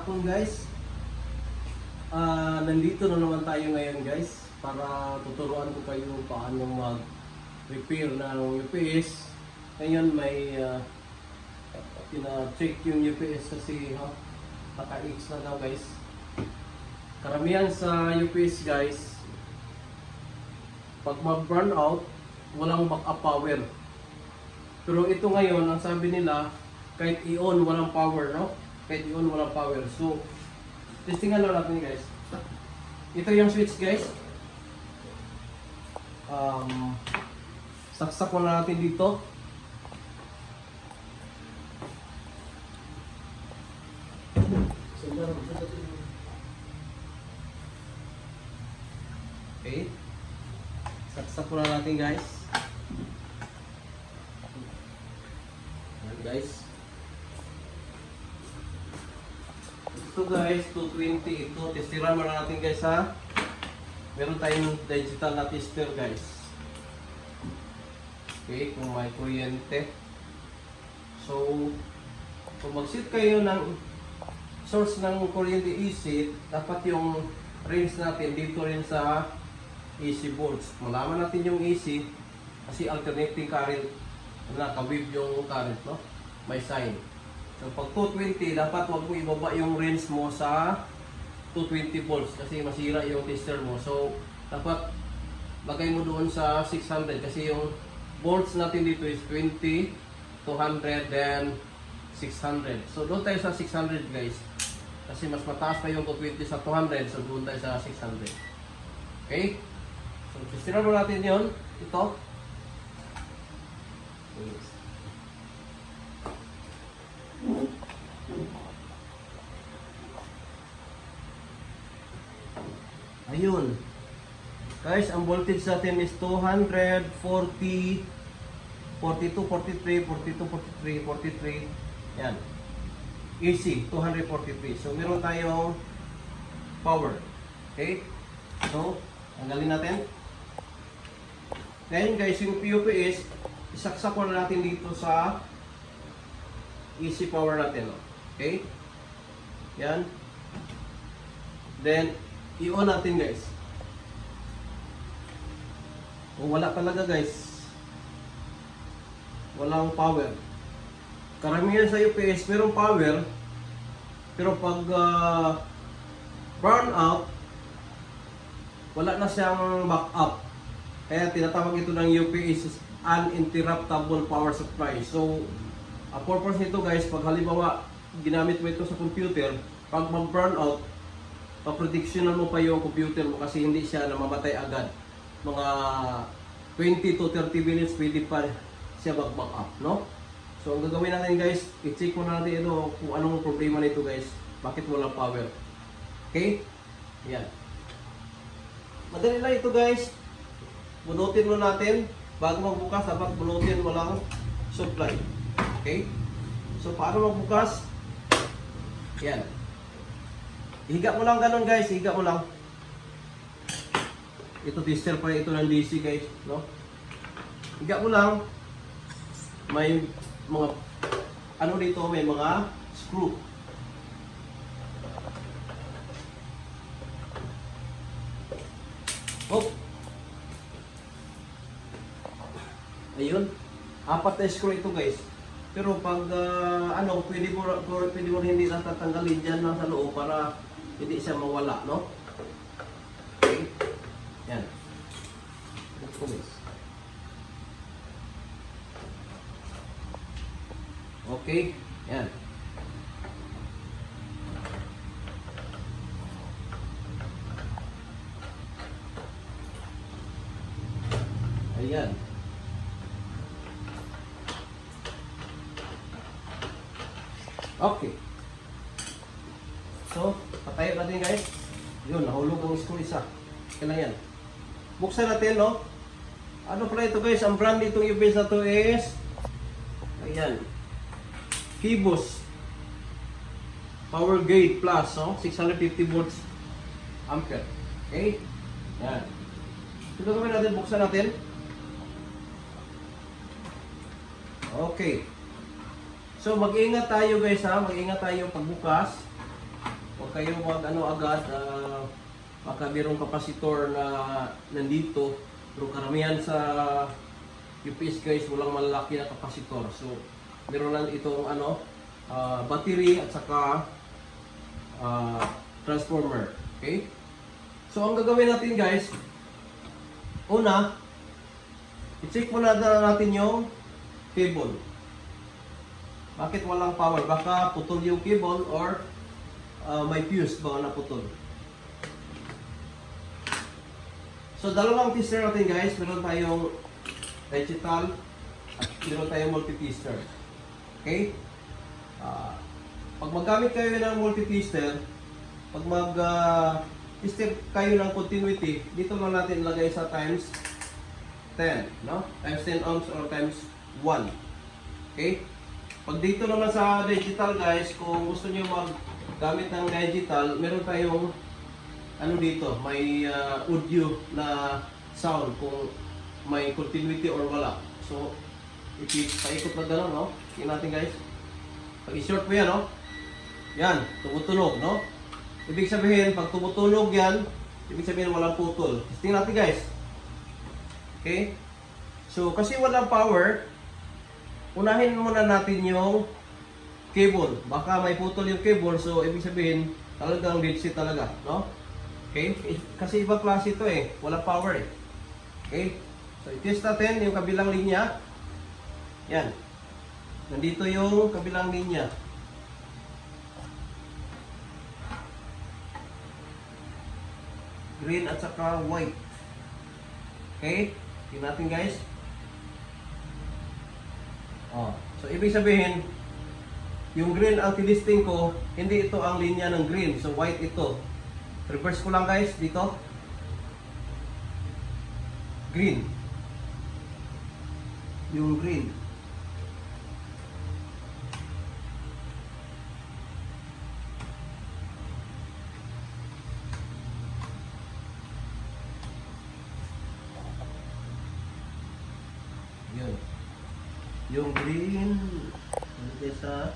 hapon guys. Nandito na naman tayo ngayon guys para tuturuan ko kayo paano mag-repair ng UPS. Ngayon may pina-check yung UPS kasi naka-X na daw guys. Karamihan sa UPS guys, pag mag-burn out, walang backup power. Pero ito ngayon, ang sabi nila, kahit i-on walang power, no? Kahit i-on walang power. So, testingan lang natin guys. Ito yung switch guys. Saksak ko na natin dito. Okay. Saksak ko na natin guys. Ayan guys. Ito guys, 220 ito. Testiran muna natin guys ha. Meron tayong digital na tester guys. Okay, kung may kuryente. So, kung mag-set kayo ng source ng kuryente AC, dapat yung range natin dito rin sa AC boards. Malaman natin yung AC kasi alternating current na ka-wave yung current, no? May sign. So pag 220, dapat wag mo ibaba yung range mo sa 220 volts kasi masira yung tester mo. So dapat lagay mo doon sa 600 kasi yung volts natin dito is 20, 200, then 600. So doon tayo sa 600 guys. Kasi mas mataas pa yung 220 sa 200, so doon tayo sa 600. Okay? So testiran mo natin yun. Ito. Ayun. Guys, ang voltage natin is 240, 42, 43, 42, 43, 43. Yan. AC, 243. So, meron tayong power. Okay? So, tanggalin natin. Then, guys, yung PUPS, isaksak ko na natin dito sa AC power natin. Okay? Yan. Then, i-on natin guys. Kung wala talaga guys, walang power. Karamihan sa UPS merong power, pero pag burn out, wala na siyang backup. Kaya tinatawag ito ng UPS uninterruptible power supply. So, ang purpose nito guys, pag halimbawa ginamit mo ito sa computer, pag mag-burn out, paprediksyonan mo pa yung computer mo kasi hindi siya namamatay agad. Mga 20 to 30 minutes pwede pa siya mag-back up, no? So ang gagawin natin guys, i-check mo natin ito kung anong problema nito guys. Bakit walang power? Okay? Yan. Madali lang ito guys. Bunutin mo natin. Bago magbukas, dapat bunutin mo lang supply. Okay? So paano magbukas? Yan. Higa mo lang ganun guys, higa mo lang. Ito tester pa ito ng DC guys, no? Higa mo lang. May mga ano dito, may mga screw. Oh. Ayun. 4 na screw ito guys. Pero pag pwede mo hindi natatanggalin diyan lang sa loob para hindi siya mawala, no? Okay. Yan. Ito guys. Okay. Yan. Ayan. Okay. So, patayo natin guys. Yun, nahulog ang screw isa. Kailan yan. Buksan natin, no? Ano pala ito guys? Ang brand itong UPS na to is ayan. Fibus Power Gate Plus, no? 650 volts ampere. Okay? Yan. Ito gawin natin, buksan natin. Okay. So mag-ingat tayo guys ha, mag-ingat tayo pagbukas. Huwag kayo mag ano agad, baka mayroong kapasitor na nandito. Pero karamihan sa UPS guys, walang malaki na kapasitor. So, meron lang itong ano, battery at saka transformer. Okay? So, ang gagawin natin guys, una, i-check muna natin yung cable. Bakit walang power? Baka putol yung cable or may fuse baka naputol. So, dalawang tester natin guys. Meron tayong digital at meron tayong multi-tester. Okay? Pag maggamit kayo ng multi-tester, pag tester kayo ng continuity, dito lang natin ilagay sa times 10, no? Times 10 ohms or times 1. Okay? Pag dito naman sa digital guys, kung gusto niyo maggamit ng digital, meron tayong ano dito, may audio na sound kung may continuity or wala. So, paikot na gano'n, no? Tingnan natin guys. Pag i-short mo yan, no? Yan, tumutunog, no? Ibig sabihin, pag tumutunog yan, ibig sabihin walang putol. Tingnan natin guys. Okay? So, kasi walang power, unahin muna natin yung cable. Baka may putol yung cable, so ibig sabihin, talagang dead set talaga, no? Okay? Kasi ibang klase ito eh. Walang power eh. Okay? So, i-test natin yung kabilang linya. Yan. Nandito yung kabilang linya. Green at saka white. Okay? Tingnan natin guys. So, ibig sabihin, yung green ang tilisting ko, hindi ito ang linya ng green. So, white ito. Reverse ko lang guys dito. Green. Yung green. Yun. Yung green. Nandito sa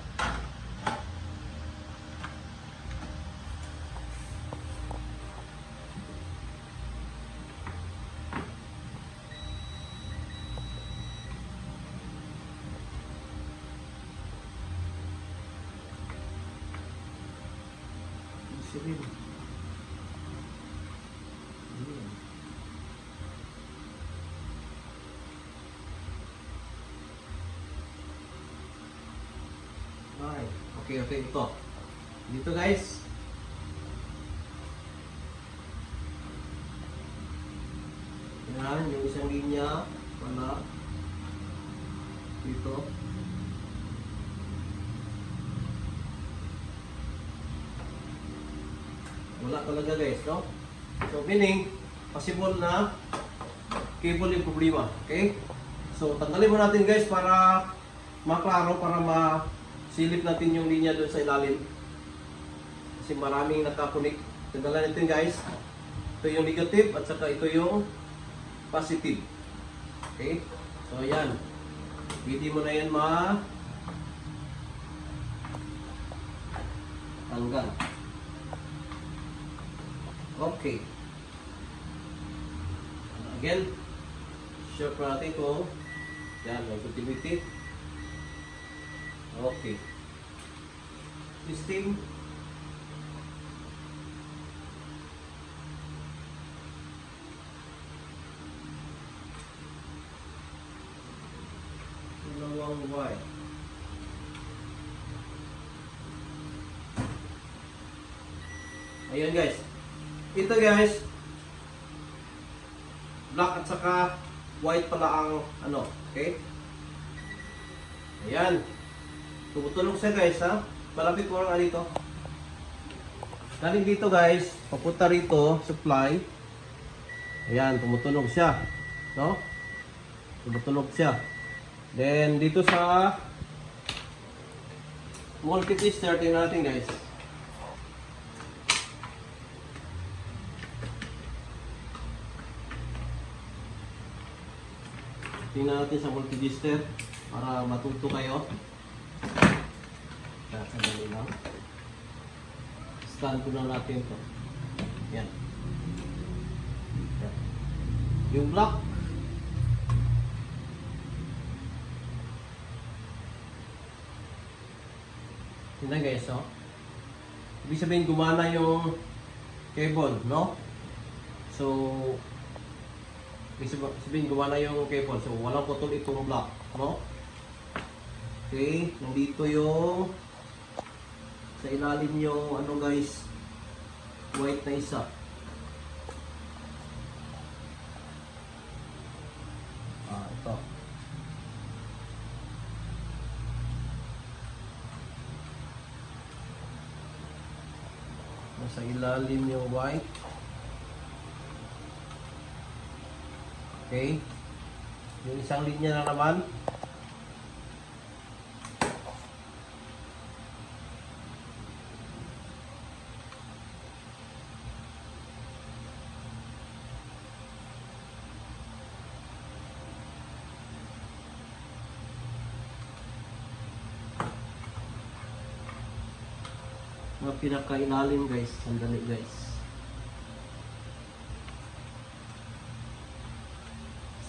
Sibin. Okay, ito. Dito guys. Yan, yung isang linya. Wala. Dito. Wala talaga guys, no? So, meaning, possible na cable yung problema. Okay? So, tanggalin mo natin guys para maklaro, para masilip natin yung linya doon sa ilalim. Kasi maraming nakakunik. Tanggalan natin guys. Ito yung negative at saka ito yung positive. Okay? So, ayan. Hindi mo na yan tanggal. Okay. Again, short pa natin kung yan, may continuity. Okay. Testing. Dalawang Y. Ayan guys. Ito guys, black at saka white pala ang ano, okay? Ayan. Tumutunog siya guys, ha? Malapit mo lang dito. Galing dito guys, papunta rito, supply. Ayan, tumutunog siya. No? Tumutunog siya. Then, dito sa multi-tester, tingnan natin guys. Tingnan natin sa multi-tester para matuto kayo. Sandali lang. scan ko na natin to. Yan. Yan. Yung black. Yun na guys, no? Ibig sabihin gumana yung cable, no? So, ibig sabihin gumana yung cable. So, walang putol itong black, no? Okay, nandito yung sa ilalim yung ano guys, white na isa. Ito. Nasa ilalim yung white. Okay. Yung isang linya na naman. Mga pinakailalim guys, sandali guys.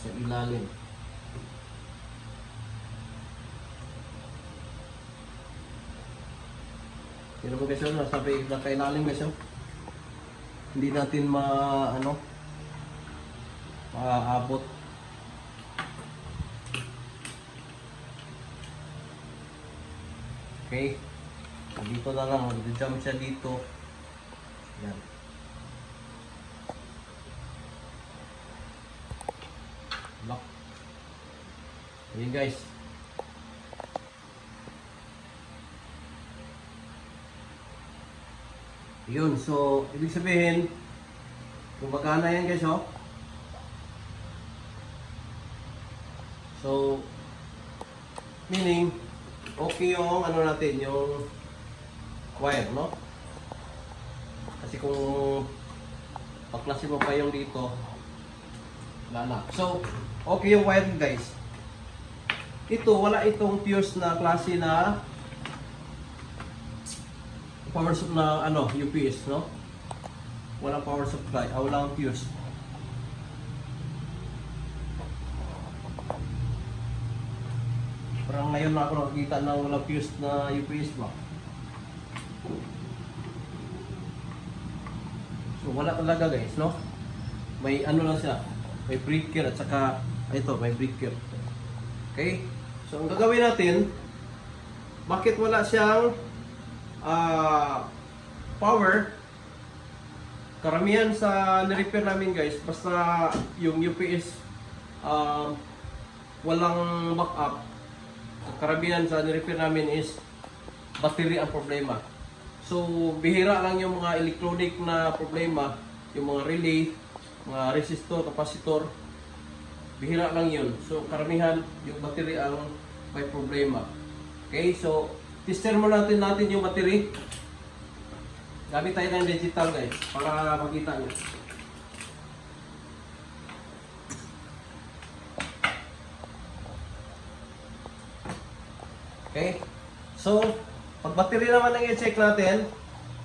Sa ilalim. Pero mo guys, nasa pinakailalim guys. Hindi natin maaabot. Okay. Dito na lang, mag-jump siya dito. Yan. Lock. Ayan guys. Yun, so, ibig sabihin, gumagana yan guys, oh. So, meaning, okay yung ano natin, yung wire, no? Kasi kung paklasin mo pa yung dito, wala na. So, okay yung wire guys. Ito, wala itong fuse na klase na power supply na UPS, no? Walang power supply, walang fuse. Parang ngayon na ako nakikita ng walang fuse na UPS ba? So wala talaga guys, no? May ano lang siya, may breaker at saka ito, may breaker. Okay? So ang gagawin natin, bakit wala siyang power? Karamihan sa ni-repair namin guys, basta yung UPS walang backup. Karamihan sa ni-repair namin is battery ang problema. So, bihira lang yung mga electronic na problema, yung mga relay, mga resistor, capacitor, bihira lang yun. So, karamihan yung battery ang may problema. Okay, so, tester mo natin yung battery. Gamit tayo ng digital guys, para makita nyo. Okay, so, pag battery naman ang i-check natin,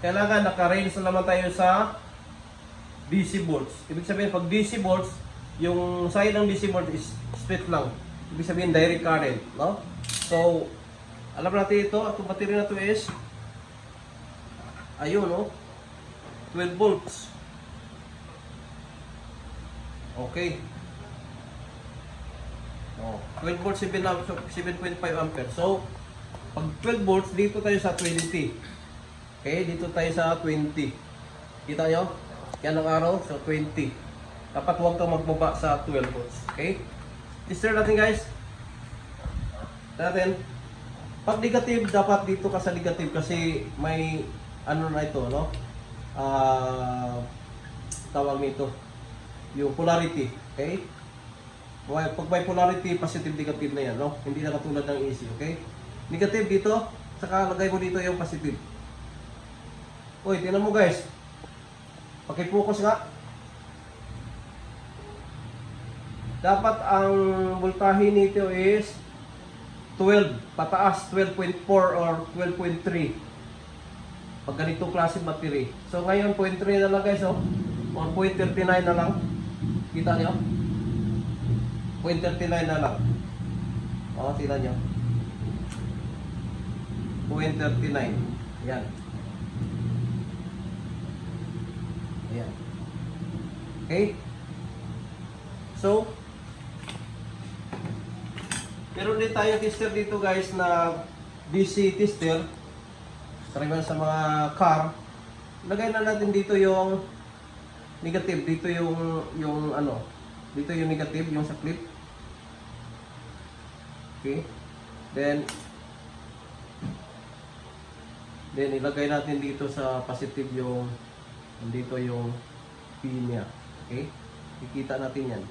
kailangan naka-range na naman tayo sa DC volts. Ibig sabihin, pag DC volts, yung side ng DC volts is split lang. Ibig sabihin, direct current, no? So, alam natin ito, itong battery na ito is, ayun, no? 12 volts. Okay. Oh, 12 volts, 7.5 ampere. So, pag 12 volts, dito tayo sa 20. Okay, dito tayo sa 20. Kita nyo? Yan ang araw, so 20. Dapat huwag kang magbaba sa 12 volts. Okay? Tester natin guys. Natin. Pag negative, dapat dito ka sa negative kasi may ano na ito, no? Tawag nito. Yung polarity. Okay? Pag may polarity, positive, negative na yan, no? Hindi na katulad ng AC, okay? Negative dito, saka lagay mo dito yung positive. Uy, tingnan mo guys. Paki-focus nga. Dapat ang voltahe nito is 12, pataas 12.4 or 12.3. Pag ganitong klase battery. So ngayon 0.3 na lang guys, oh. Or 0.39 na lang. Kita nyo? 0.39 na lang. O, tingnan nyo. 0.39. Yan. Ayan. Okay? So, meron din tayo tester dito guys na DC tester. Karamihan sa mga car. Lagay na natin dito yung negative, dito yung ano, dito yung negative, yung sa clip. Okay? Then ilagay natin dito sa positive yung dito yung pin niya. Okay? Kikita natin yan.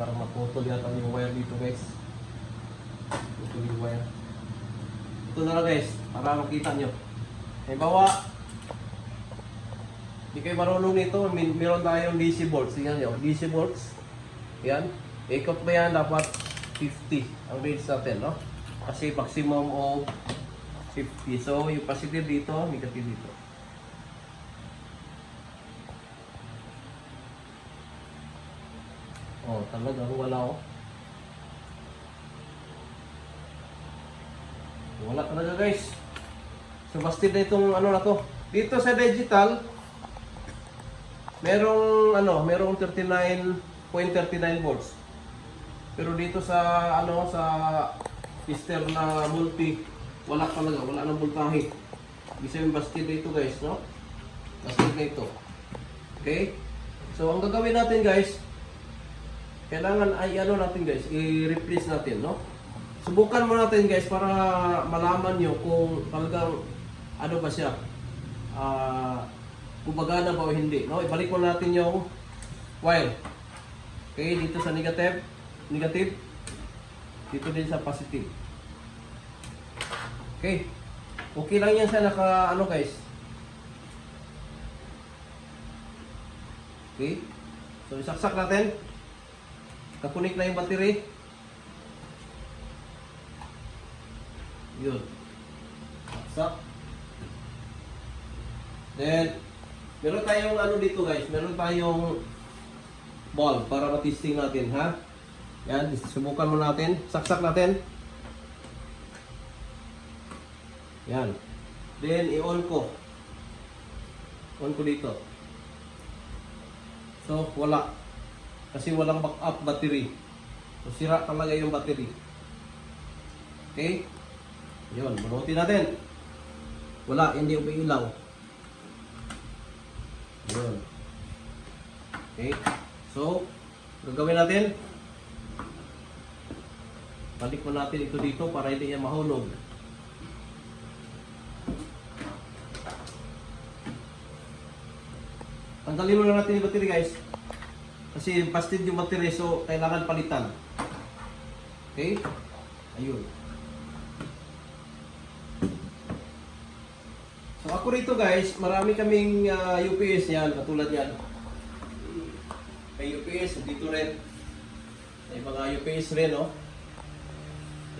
Para maputol yata yung wire dito guys. Putol yung wire. Ito na lang guys, para makita nyo. Halimbawa, hindi kayo marunong nito, meron tayong DC volts. Tingnan nyo, DC volts. Yan. Ikot ba yan? Dapat 50 ang range natin, no? Kasi maximum of 50. So, yung positive dito, negative dito. Oh, talagang wala, oh. Wala talaga guys. So busted na itong ano na to. Dito sa digital, merong 39.39 volts. Pero dito sa sa tester na multi, wala talaga, wala nang voltahe. Ibig sabihin busted dito guys, no? Busted na ito. Okay? So ang gagawin natin guys, kailangan ay natin guys, i-replace natin, no? Subukan mo natin guys para malaman nyo kung talagang ano ba siya, kung bagana ba o hindi, no? Ibalik mo natin yung wire. Okay, dito sa negative, dito din sa positive. Okay, okay lang yan siya naka guys. Okay, so isaksak natin. Kapunik na yung battery. Yun. Saksak. Then, meron tayong dito guys. Meron tayong bulb para matesting natin, ha? Yan, subukan mo natin. Saksak natin. Yan. Then, i-on ko. On ko dito. So, wala. Kasi walang backup battery. So, sira talaga yung battery. Okay? Yun, bunutin natin. Wala, hindi umiilaw. Yun. Okay? So, gagawin natin. Balik mo natin ito dito para hindi niya mahulog. Tanggalin mo na natin yung battery guys. Kasi busted yung battery, so kailangan palitan. Okay? Ayun. So ako rito guys, marami kaming UPS yan, katulad yan. May UPS, dito rin. May mga UPS rin, no?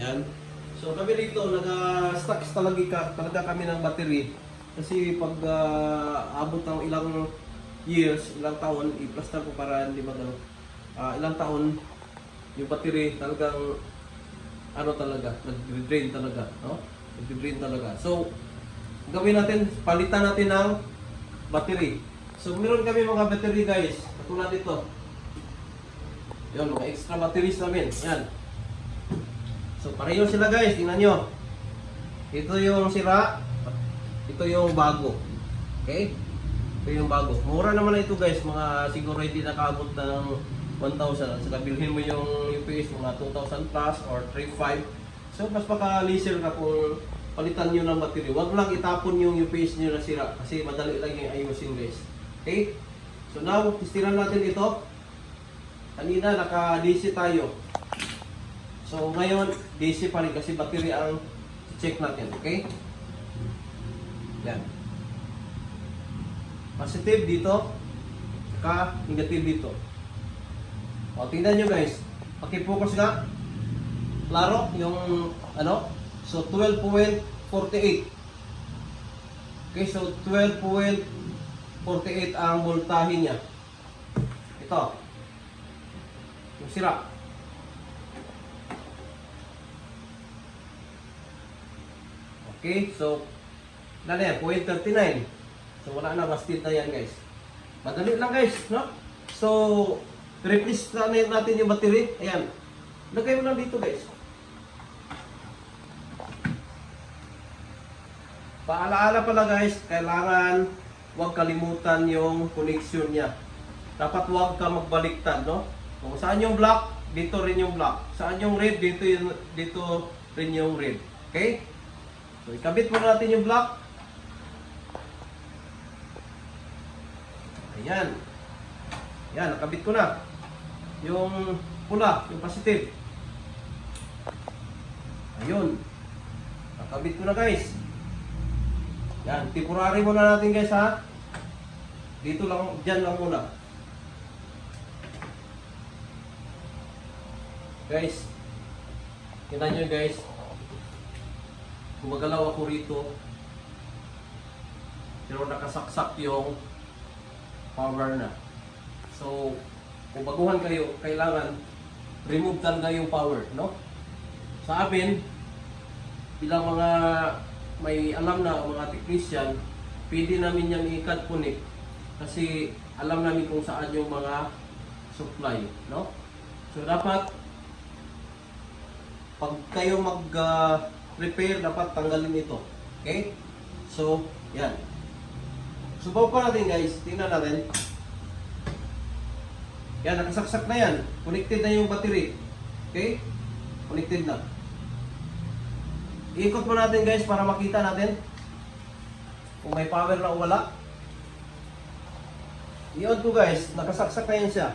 Yan. So kami rito, nag-stock talaga kami ng battery. Kasi pag abot ng ilang years, ilang taon, i-plaster ko para hindi magano. Ilang taon, yung battery talagang talaga, nag-drain talaga, no? Nag-drain talaga. So, gawin natin, palitan natin ng battery. So, meron kami mga battery guys, katulad ito. Yun, mga extra batteries namin. Yan. So, pareho sila guys, tingnan nyo. Ito yung sira, ito yung bago. Okay? Ito yung bago. Mura naman na ito guys, mga siguro hindi nakaabot ng 1,000. Saka bilhin mo yung UPS mga 2,000 plus or 3,500. So mas maka-laser ka kung palitan nyo ng battery. Huwag lang itapon yung UPS nyo na sira kasi madali lang yung ayusin guys. Okay? So now, testiran natin ito. Kanina naka-DC tayo. So ngayon, DC pa rin kasi battery ang check natin, okay? Yan. Positive dito, saka negative dito. O, tingnan nyo guys. Paki-focus nga. Klaro yung ano? So 12.48. Okay, so 12.48 ang voltahe niya. Ito. Yung sira. Okay, so na yan, 0.39. So wala na, busted na yan guys. Madali lang guys, no? So, replace na natin yung battery. Ayan. Lagay mo lang dito guys. Paalaala pala guys, kailangan huwag kalimutan yung connection niya. Dapat huwag ka magbaliktad, no? Kung saan yung black, dito rin yung black. Saan yung red, dito rin yung red. Okay? So, ikabit muna natin yung black. Ayan. Ayan, nakabit ko na. Yung pula, yung positive. Ayun. Nakabit ko na guys. Yan, temporary muna natin guys ha. Dito lang, dyan lang muna. Guys, tingnan nyo guys. Gumagalaw ako rito. Pero nakasaksak yung power na. So, kung baguhan kayo, kailangan remove talaga yung power, no? Sa amin, bilang mga may alam na mga technician, pwede namin yan i-connect kasi alam namin kung saan yung mga supply, no? So dapat pag kayo mag-repair, dapat tanggalin ito. Okay? So, yan. Subukan natin guys, tingnan natin. Yan, nakasaksak na yan. Connected na yung battery. Okay? Connected na. Iikot mo natin guys para makita natin kung may power na o wala. I-on ko guys, nakasaksak na yan siya.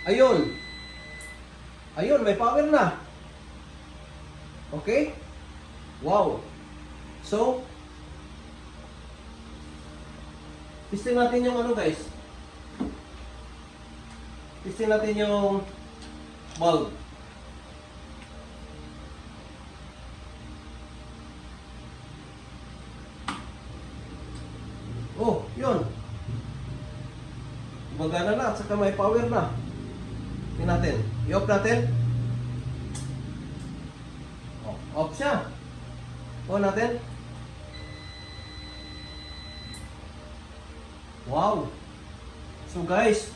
Ayun. Ayun, may power na. Okay? Wow. So, testing natin yung ano guys. Testing natin yung bulb. Oh, yun. Gumagana na at saka may power na. Tingnan natin. I-off natin. Oh, off siya. On natin. Wow. So guys,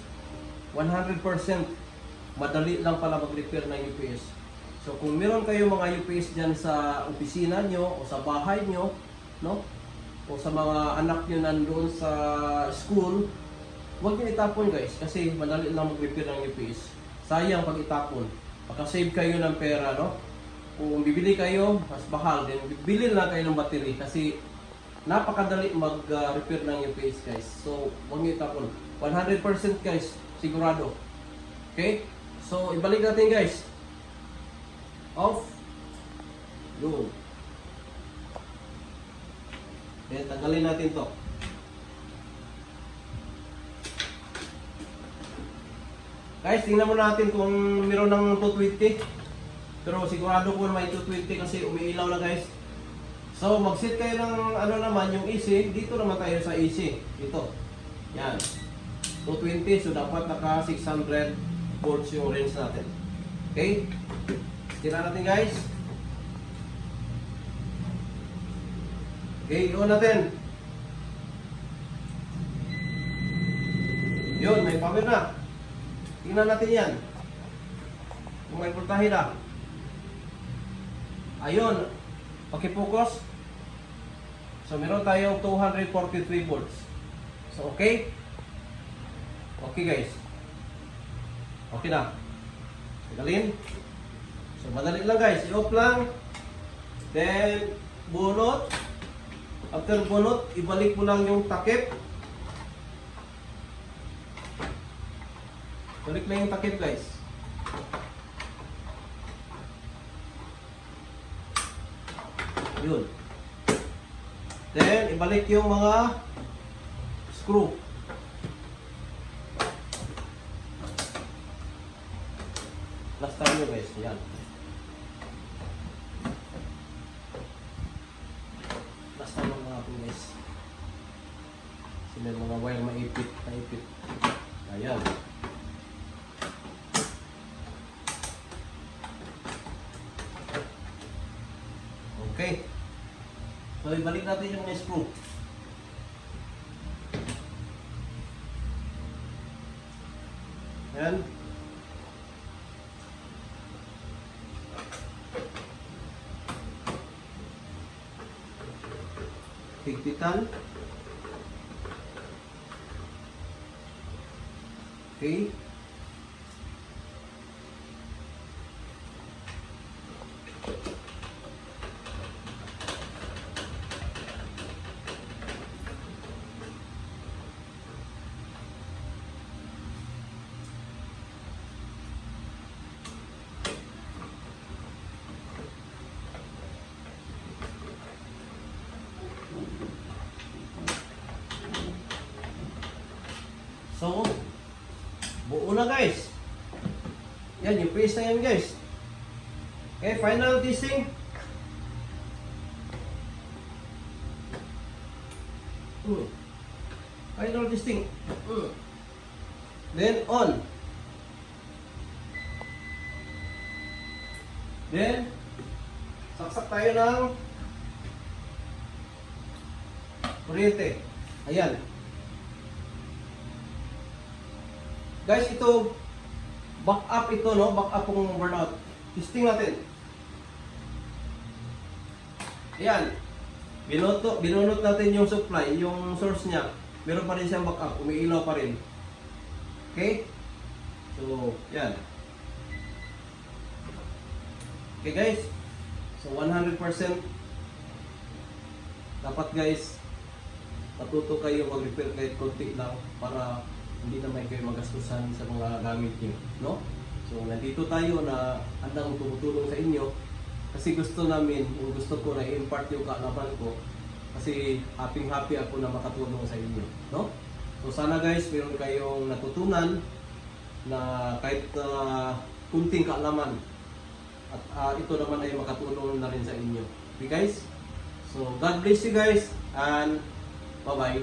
100% madali lang pala mag-repair ng UPS. So kung meron kayo mga UPS dyan sa opisina nyo o sa bahay nyo, no? O sa mga anak nyo nandoon sa school, huwag nyo itapon guys kasi madali lang mag-repair ng UPS. Sayang pag itapon. Makasave kayo ng pera, no? Kung bibili kayo, mas bahal din. Bibili lang kayo ng battery kasi napakadali mag-repair ng UPS guys. So, huwag nyo itapon. 100% guys, sigurado. Okay? So, ibalik natin guys. Off. Low. Okay, tanggalin natin to. Guys, tingnan mo natin kung meron ng 220. Pero sigurado ko may 220 kasi umiilaw na guys. So, mag-set kayo ng ano naman, yung AC. Dito naman tayo sa AC. Ito. Yan. 220. So, dapat naka 600 volts yung range natin. Okay? Tira natin guys. Okay, i-on natin. Yun, may power na. Tingnan natin yan. Kung may voltahe na. Ayun. Paki-focus. So, meron tayong 243 volts. So, okay? Okay guys. Okay na. Tagalin. So, madali lang guys. I-off lang. Then, bunot. After bunot, ibalik mo lang yung takip. Balik lang yung takip guys. Yun. Then, ibalik yung mga screw. Last time nyo guys, yan. Last time mga po guys. Sila mga wire maipit. Ayan. Okay. So, ibalik natin yung screw. Ayan. Higpitan. Okay. So, buo na guys. Yan, yung paste na yan guys. Okay, final testing. Final testing. Then on. Then, saksak tayo ng kuryente. Ayan. Guys, ito back up ito, no? Back up yung burnout. Testing natin. Ayan. Binunot natin yung supply, yung source niya. Meron pa rin siyang back up, umiilaw pa rin. Okay? So, yan. Okay guys. So 100% dapat guys matuto kayo mag-repair kahit konti lang para hindi naman kayo magastusan sa mga gamit nyo, no? So, nandito tayo na handang tumutulong sa inyo kasi gusto namin, yung gusto ko na i-impart yung kaalaman ko kasi happy ako na makatulong sa inyo, no? So, sana guys, meron kayong natutunan na kahit kunting kaalaman at ito naman ay makatulong na rin sa inyo. Okay guys? So, God bless you guys and bye-bye.